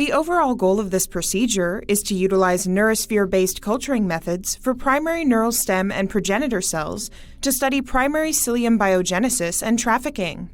The overall goal of this procedure is to utilize Neurosphere-based culturing methods for primary neural stem and progenitor cells to study primary cilium biogenesis and trafficking.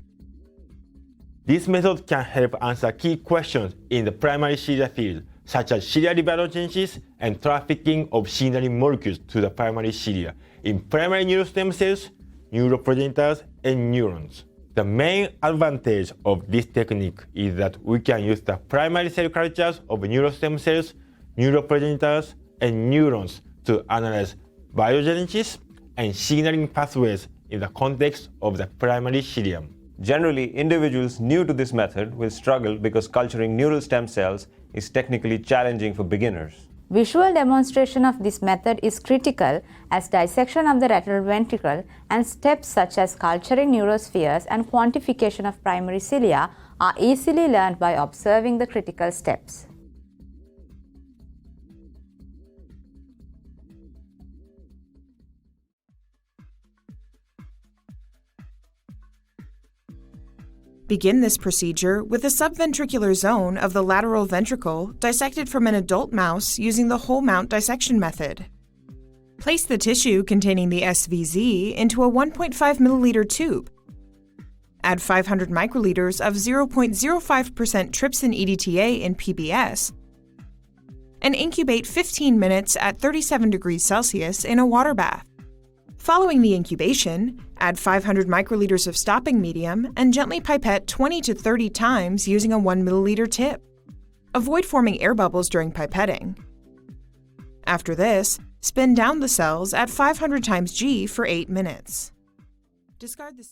This method can help answer key questions in the primary cilia field, such as cilia differentiation and trafficking of signaling molecules to the primary cilia in primary neurostem cells, neuroprogenitors, and neurons. The main advantage of this technique is that we can use the primary cell cultures of neurostem cells, neuroprogenitors, and neurons to analyze biogenesis and signaling pathways in the context of the primary cilium. Generally, individuals new to this method will struggle because culturing neural stem cells is technically challenging for beginners. Visual demonstration of this method is critical as dissection of the retinal ventricle and steps such as culturing neurospheres and quantification of primary cilia are easily learned by observing the critical steps. Begin this procedure with the subventricular zone of the lateral ventricle dissected from an adult mouse using the whole mount dissection method. Place the tissue containing the SVZ into a 1.5 milliliter tube. Add 500 microliters of 0.05% trypsin EDTA in PBS and incubate 15 minutes at 37 degrees Celsius in a water bath. Following the incubation, add 500 microliters of stopping medium and gently pipette 20 to 30 times using a 1 milliliter tip. Avoid forming air bubbles during pipetting. After this, spin down the cells at 500 times G for 8 minutes. Discard the